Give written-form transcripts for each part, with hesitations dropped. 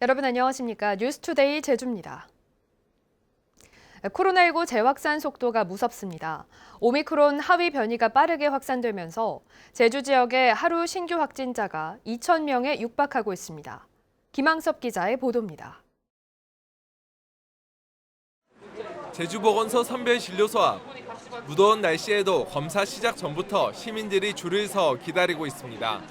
여러분 안녕하십니까? 뉴스투데이 제주입니다. 코로나19 재확산 속도가 무섭습니다. 오미크론 하위 변이가 빠르게 확산되면서 제주 지역의 하루 신규 확진자가 2,000명에 육박하고 있습니다. 김항섭 기자의 보도입니다. 제주보건소 선별진료소 앞. 무더운 날씨에도 검사 시작 전부터 시민들이 줄을 서 기다리고 있습니다.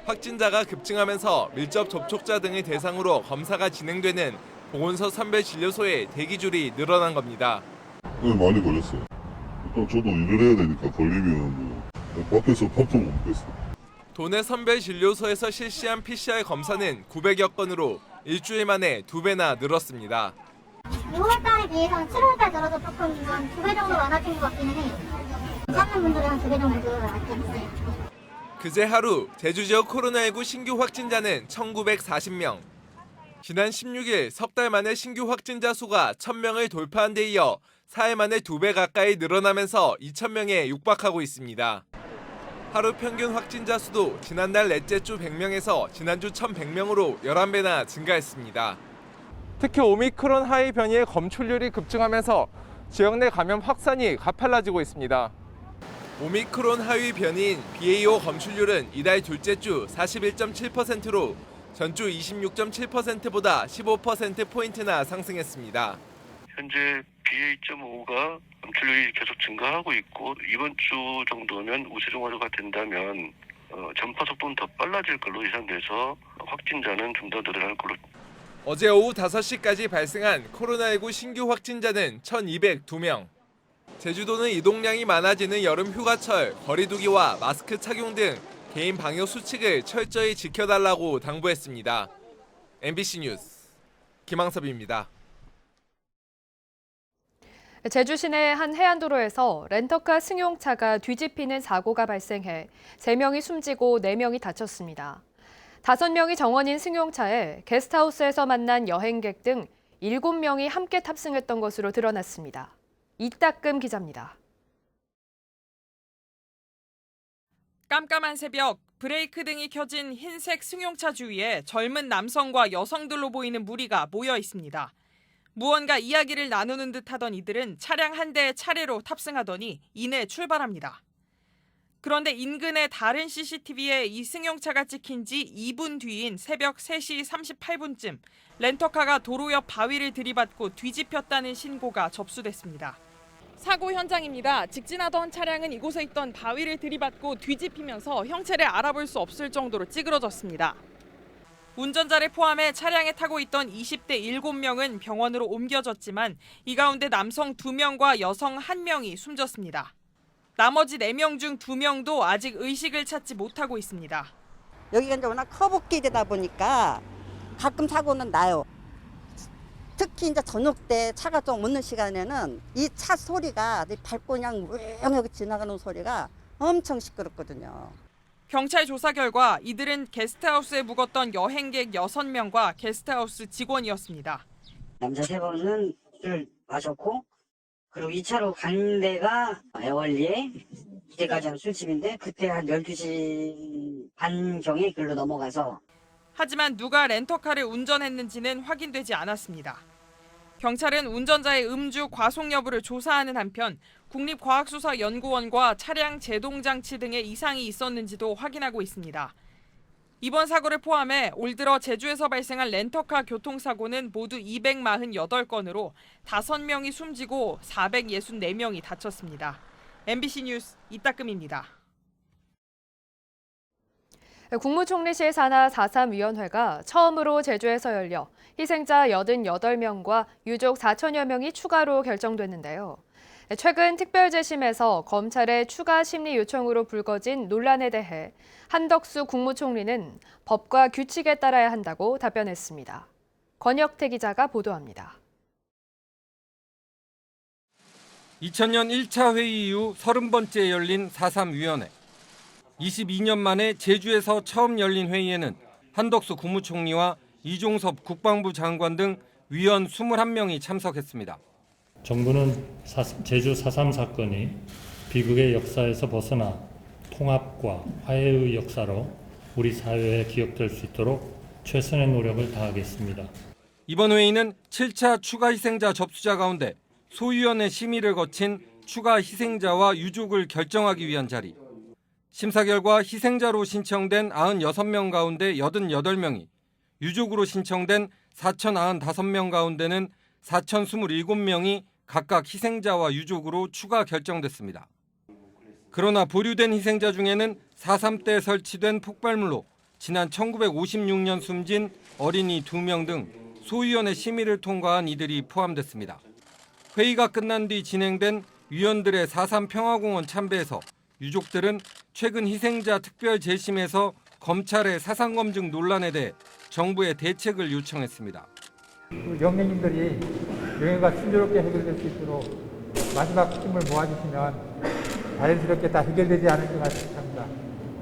확진자가 급증하면서 밀접 접촉자 등을 대상으로 검사가 진행되는 보건소 선별진료소에 대기줄이 늘어난 겁니다. 네, 많이 걸렸어요. 일단 저도 일을 해야 되니까 걸리면 밖에서 밥도 못 먹겠어요. 도내 선별진료소에서 실시한 PCR 검사는 900여 건으로 일주일 만에 2배나 늘었습니다. 6월달에 비해서는 7월달 들어서 조금 한 2배 정도 많아진 것 같기는 해요. 찾는 분들이 한 2배 정도 늘어났겠어요. 그제 하루 제주 지역 코로나19 신규 확진자는 1,940명. 지난 16일 석 달 만에 신규 확진자 수가 1,000명을 돌파한 데 이어 4일 만에 2배 가까이 늘어나면서 2,000명에 육박하고 있습니다. 하루 평균 확진자 수도 지난달 넷째 주 100명에서 지난주 1,100명으로 11배나 증가했습니다. 특히 오미크론 하위 변이의 검출률이 급증하면서 지역 내 감염 확산이 가팔라지고 있습니다. 오미크론 하위 변이인 BA.5 검출률은 이달 둘째 주 41.7%로 전주 26.7%보다 15%포인트나 상승했습니다. 현재 BA.5가 검출률이 계속 증가하고 있고 이번 주 정도면 우세종화가 된다면 전파 속도는 더 빨라질 걸로 예상돼서 확진자는 좀 더 늘어날 걸로. 어제 오후 5시까지 발생한 코로나19 신규 확진자는 1,202명. 제주도는 이동량이 많아지는 여름 휴가철 거리 두기와 마스크 착용 등 개인 방역 수칙을 철저히 지켜달라고 당부했습니다. MBC 뉴스 김항섭입니다. 제주 시내 한 해안도로에서 렌터카 승용차가 뒤집히는 사고가 발생해 3명이 숨지고 4명이 다쳤습니다. 5명이 정원인 승용차에 게스트하우스에서 만난 여행객 등 7명이 함께 탑승했던 것으로 드러났습니다. 이따금 기자입니다. 깜깜한 새벽, 브레이크 등이 켜진 흰색 승용차 주위에 젊은 남성과 여성들로 보이는 무리가 모여 있습니다. 무언가 이야기를 나누는 듯 하던 이들은 차량 한 대에 차례로 탑승하더니 이내 출발합니다. 그런데 인근의 다른 CCTV에 이 승용차가 찍힌 지 2분 뒤인 새벽 3시 38분쯤 렌터카가 도로 옆 바위를 들이받고 뒤집혔다는 신고가 접수됐습니다. 사고 현장입니다. 직진하던 차량은 이곳에 있던 바위를 들이받고 뒤집히면서 형체를 알아볼 수 없을 정도로 찌그러졌습니다. 운전자를 포함해 차량에 타고 있던 20대 7명은 병원으로 옮겨졌지만 이 가운데 남성 2명과 여성 1명이 숨졌습니다. 나머지 4명 중 2명도 아직 의식을 찾지 못하고 있습니다. 여기가 이제 워낙 커브길이다 보니까 가끔 사고는 나요. 특히 이제 저녁 때 차가 좀 없는 시간에는 이 차 소리가 밟고 그냥 우렁하게 지나가는 소리가 엄청 시끄럽거든요. 경찰 조사 결과 이들은 게스트하우스에 묵었던 여행객 6명과 게스트하우스 직원이었습니다. 남자 3분은 술 마셨고 그리고 2차로 간 데가 애월리에 이제까지 한 술집인데 그때 한 12시 반경에 길로 넘어가서 하지만 누가 렌터카를 운전했는지는 확인되지 않았습니다. 경찰은 운전자의 음주 과속 여부를 조사하는 한편 국립과학수사연구원과 차량 제동장치 등에 이상이 있었는지도 확인하고 있습니다. 이번 사고를 포함해 올 들어 제주에서 발생한 렌터카 교통사고는 모두 248건으로 5명이 숨지고 464명이 다쳤습니다. MBC 뉴스 이따금입니다. 국무총리실 산하 4.3위원회가 처음으로 제주에서 열려 희생자 88명과 유족 4천여 명이 추가로 결정됐는데요. 최근 특별재심에서 검찰의 추가 심리 요청으로 불거진 논란에 대해 한덕수 국무총리는 법과 규칙에 따라야 한다고 답변했습니다. 권혁태 기자가 보도합니다. 2000년 1차 회의 이후 30번째 열린 4.3위원회. 22년 만에 제주에서 처음 열린 회의에는 한덕수 국무총리와 이종섭 국방부 장관 등 위원 21명이 참석했습니다. 정부는 제주 4.3 사건이 비극의 역사에서 벗어나 통합과 화해의 역사로 우리 사회에 기억될 수 있도록 최선의 노력을 다하겠습니다. 이번 회의는 7차 추가 희생자 접수자 가운데 소위원회 심의를 거친 추가 희생자와 유족을 결정하기 위한 자리. 심사 결과 희생자로 신청된 96명 가운데 88명이, 유족으로 신청된 4,095명 가운데는 4,027명이 각각 희생자와 유족으로 추가 결정됐습니다. 그러나 보류된 희생자 중에는 4.3 때 설치된 폭발물로 지난 1956년 숨진 어린이 2명 등 소위원회 심의를 통과한 이들이 포함됐습니다. 회의가 끝난 뒤 진행된 위원들의 4.3 평화공원 참배에서 유족들은 최근 희생자 특별 재심에서 검찰의 사상검증 논란에 대해 정부의 대책을 요청했습니다. 영령님들이 명예가 순조롭게 해결될 수 있도록 마지막 힘을 모아주시면 자연스럽게 다 해결되지 않을까 싶습니다.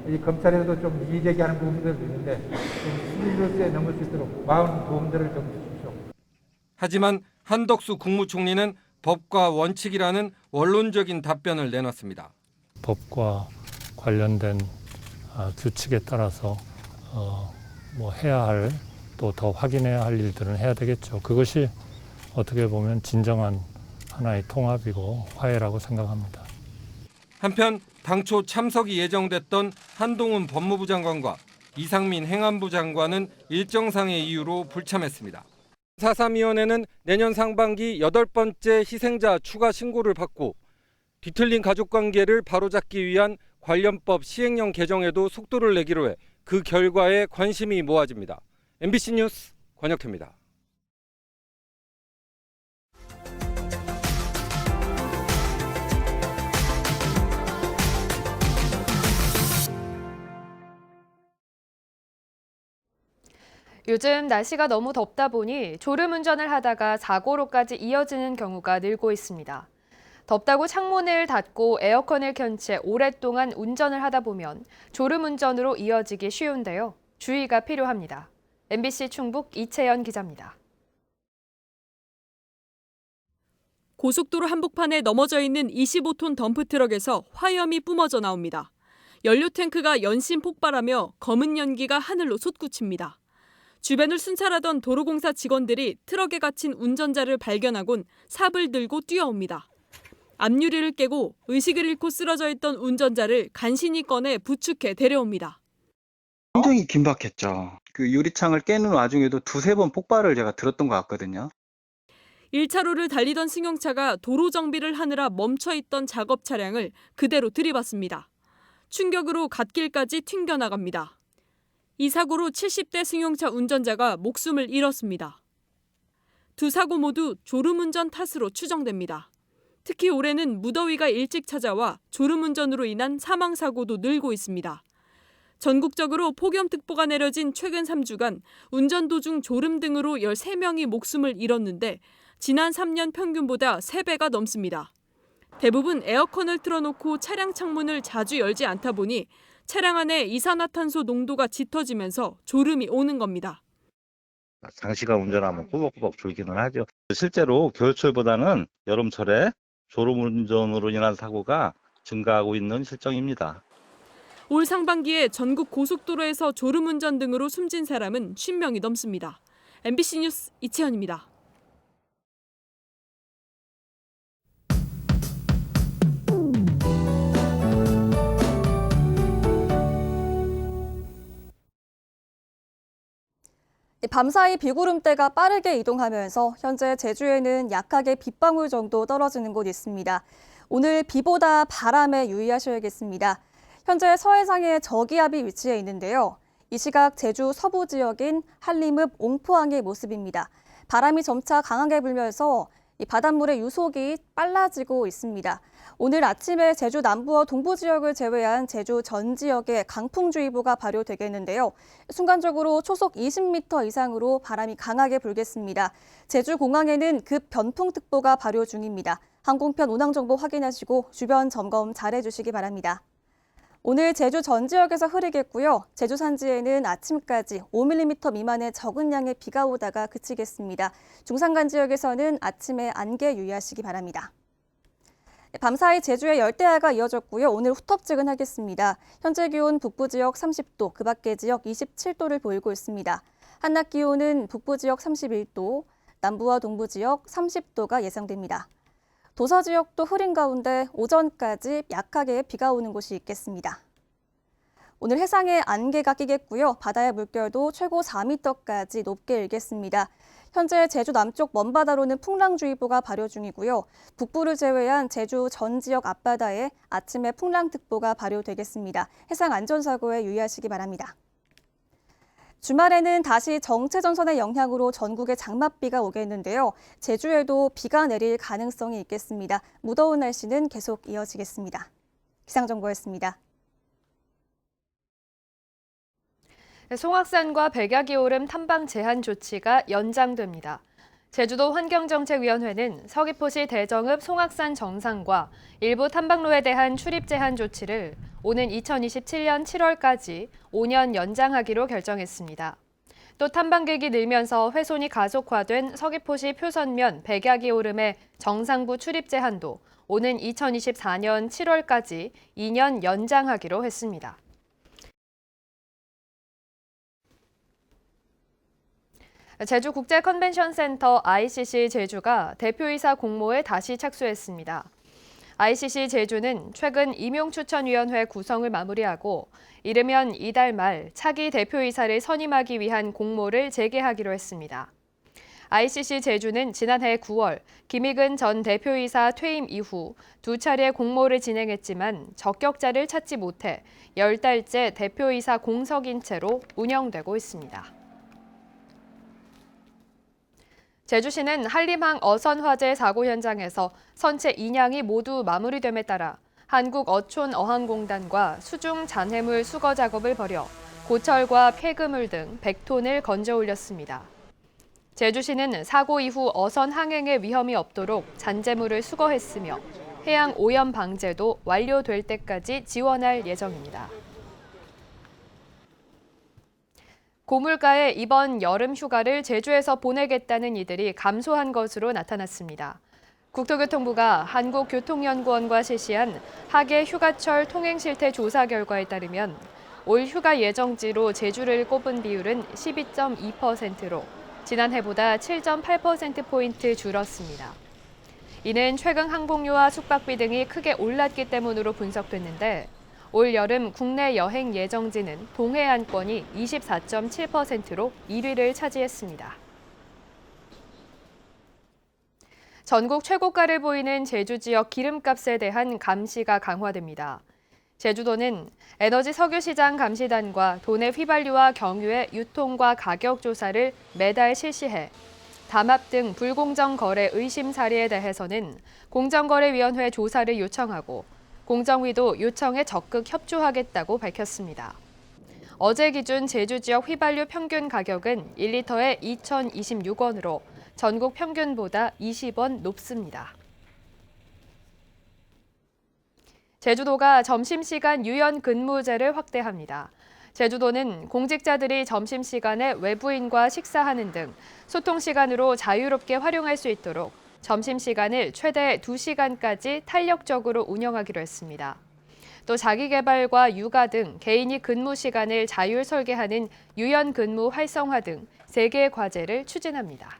이 검찰에서도 좀 이의제기하는 부분들도 있는데 좀 스릴러스에 넘을 수 있도록 마음 도움들을 좀 주십시오. 하지만 한덕수 국무총리는 법과 원칙이라는 원론적인 답변을 내놨습니다. 법과 관련된 규칙에 따라서 해야 할, 또 더 확인해야 할 일들은 해야 되겠죠. 그것이 어떻게 보면 진정한 하나의 통합이고 화해라고 생각합니다. 한편 당초 참석이 예정됐던 한동훈 법무부 장관과 이상민 행안부 장관은 일정상의 이유로 불참했습니다. 4.3위원회는 내년 상반기 8번째 희생자 추가 신고를 받고 뒤틀린 가족관계를 바로잡기 위한 관련법 시행령 개정에도 속도를 내기로 해 그 결과에 관심이 모아집니다. MBC 뉴스 권혁태입니다. 요즘 날씨가 너무 덥다 보니 졸음운전을 하다가 사고로까지 이어지는 경우가 늘고 있습니다. 덥다고 창문을 닫고 에어컨을 켠 채 오랫동안 운전을 하다 보면 졸음운전으로 이어지기 쉬운데요. 주의가 필요합니다. MBC 충북 이채연 기자입니다. 고속도로 한복판에 넘어져 있는 25톤 덤프트럭에서 화염이 뿜어져 나옵니다. 연료 탱크가 연신 폭발하며 검은 연기가 하늘로 솟구칩니다. 주변을 순찰하던 도로공사 직원들이 트럭에 갇힌 운전자를 발견하곤 삽을 들고 뛰어옵니다. 앞유리를 깨고 의식을 잃고 쓰러져 있던 운전자를 간신히 꺼내 부축해 데려옵니다. 굉장히 긴박했죠. 그 유리창을 깨는 와중에도 2-3번 폭발을 제가 들었던 것 같거든요. 1차로를 달리던 승용차가 도로 정비를 하느라 멈춰있던 작업 차량을 그대로 들이받습니다. 충격으로 갓길까지 튕겨나갑니다. 이 사고로 70대 승용차 운전자가 목숨을 잃었습니다. 두 사고 모두 졸음운전 탓으로 추정됩니다. 특히 올해는 무더위가 일찍 찾아와 졸음운전으로 인한 사망사고도 늘고 있습니다. 전국적으로 폭염특보가 내려진 최근 3주간 운전 도중 졸음 등으로 13명이 목숨을 잃었는데 지난 3년 평균보다 3배가 넘습니다. 대부분 에어컨을 틀어놓고 차량 창문을 자주 열지 않다 보니 차량 안에 이산화탄소 농도가 짙어지면서 졸음이 오는 겁니다. 장시간 운전하면 꾸벅꾸벅 졸기는 하죠. 실제로 겨울철보다는 여름철에 졸음운전으로 인한 사고가 증가하고 있는 실정입니다. 올 상반기에 전국 고속도로에서 졸음운전 등으로 숨진 사람은 50명이 넘습니다. MBC 뉴스 이채연입니다. 밤사이 비구름대가 빠르게 이동하면서 현재 제주에는 약하게 빗방울 정도 떨어지는 곳이 있습니다. 오늘 비보다 바람에 유의하셔야겠습니다. 현재 서해상에 저기압이 위치해 있는데요. 이 시각 제주 서부 지역인 한림읍 옹포항의 모습입니다. 바람이 점차 강하게 불면서 이 바닷물의 유속이 빨라지고 있습니다. 오늘 아침에 제주 남부와 동부 지역을 제외한 제주 전 지역에 강풍주의보가 발효되겠는데요. 순간적으로 초속 20m 이상으로 바람이 강하게 불겠습니다. 제주 공항에는 급 변풍특보가 발효 중입니다. 항공편 운항 정보 확인하시고 주변 점검 잘 해주시기 바랍니다. 오늘 제주 전 지역에서 흐리겠고요. 제주 산지에는 아침까지 5mm 미만의 적은 양의 비가 오다가 그치겠습니다. 중산간 지역에서는 아침에 안개 유의하시기 바랍니다. 밤사이 제주에 열대야가 이어졌고요. 오늘 후텁지근하겠습니다. 현재 기온 북부 지역 30도, 그 밖의 지역 27도를 보이고 있습니다. 한낮 기온은 북부 지역 31도, 남부와 동부 지역 30도가 예상됩니다. 도서 지역도 흐린 가운데 오전까지 약하게 비가 오는 곳이 있겠습니다. 오늘 해상에 안개가 끼겠고요. 바다의 물결도 최고 4m까지 높게 일겠습니다. 현재 제주 남쪽 먼바다로는 풍랑주의보가 발효 중이고요. 북부를 제외한 제주 전 지역 앞바다에 아침에 풍랑특보가 발효되겠습니다. 해상 안전사고에 유의하시기 바랍니다. 주말에는 다시 정체전선의 영향으로 전국에 장맛비가 오겠는데요. 제주에도 비가 내릴 가능성이 있겠습니다. 무더운 날씨는 계속 이어지겠습니다. 기상정보였습니다. 송악산과 백야기 오름 탐방 제한 조치가 연장됩니다. 제주도 환경정책위원회는 서귀포시 대정읍 송악산 정상과 일부 탐방로에 대한 출입 제한 조치를 오는 2027년 7월까지 5년 연장하기로 결정했습니다. 또 탐방객이 늘면서 훼손이 가속화된 서귀포시 표선면 백야기 오름의 정상부 출입 제한도 오는 2024년 7월까지 2년 연장하기로 했습니다. 제주국제컨벤션센터 ICC 제주가 대표이사 공모에 다시 착수했습니다. ICC 제주는 최근 임용추천위원회 구성을 마무리하고 이르면 이달 말 차기 대표이사를 선임하기 위한 공모를 재개하기로 했습니다. ICC 제주는 지난해 9월 김익은 전 대표이사 퇴임 이후 2차례 공모를 진행했지만 적격자를 찾지 못해 10달째 대표이사 공석인 채로 운영되고 있습니다. 제주시는 한림항 어선 화재 사고 현장에서 선체 인양이 모두 마무리됨에 따라 한국어촌어항공단과 수중 잔해물 수거 작업을 벌여 고철과 폐그물 등 100톤을 건져 올렸습니다. 제주시는 사고 이후 어선 항행에 위험이 없도록 잔재물을 수거했으며 해양 오염 방제도 완료될 때까지 지원할 예정입니다. 고물가에 이번 여름 휴가를 제주에서 보내겠다는 이들이 감소한 것으로 나타났습니다. 국토교통부가 한국교통연구원과 실시한 하계 휴가철 통행실태 조사 결과에 따르면 올 휴가 예정지로 제주를 꼽은 비율은 12.2%로 지난해보다 7.8%포인트 줄었습니다. 이는 최근 항공료와 숙박비 등이 크게 올랐기 때문으로 분석됐는데 올 여름 국내 여행 예정지는 동해안권이 24.7%로 1위를 차지했습니다. 전국 최고가를 보이는 제주 지역 기름값에 대한 감시가 강화됩니다. 제주도는 에너지 석유시장 감시단과 도내 휘발유와 경유의 유통과 가격 조사를 매달 실시해 담합 등 불공정 거래 의심 사례에 대해서는 공정거래위원회 조사를 요청하고 공정위도 요청에 적극 협조하겠다고 밝혔습니다. 어제 기준 제주 지역 휘발유 평균 가격은 1리터에 2,026원으로 전국 평균보다 20원 높습니다. 제주도가 점심시간 유연 근무제를 확대합니다. 제주도는 공직자들이 점심시간에 외부인과 식사하는 등 소통시간으로 자유롭게 활용할 수 있도록 점심시간을 최대 2시간까지 탄력적으로 운영하기로 했습니다. 또 자기개발과 육아 등 개인이 근무 시간을 자율 설계하는 유연 근무 활성화 등 3개의 과제를 추진합니다.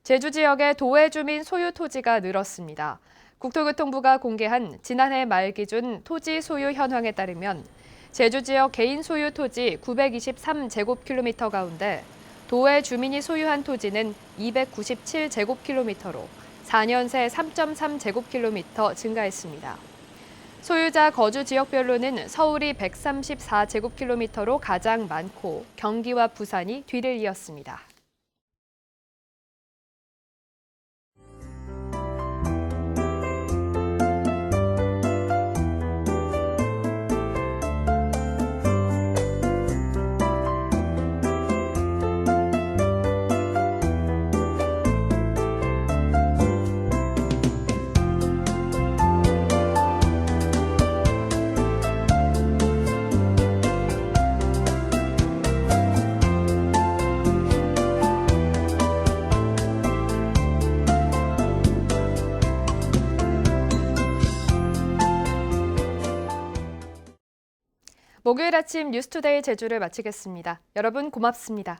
제주 지역의 도외 주민 소유 토지가 늘었습니다. 국토교통부가 공개한 지난해 말 기준 토지 소유 현황에 따르면 제주 지역 개인 소유 토지 923제곱킬로미터 가운데 도외 주민이 소유한 토지는 297제곱킬로미터로 4년 새 3.3제곱킬로미터 증가했습니다. 소유자 거주 지역별로는 서울이 134제곱킬로미터로 가장 많고 경기와 부산이 뒤를 이었습니다. 목요일 아침 뉴스투데이 제주를 마치겠습니다. 여러분 고맙습니다.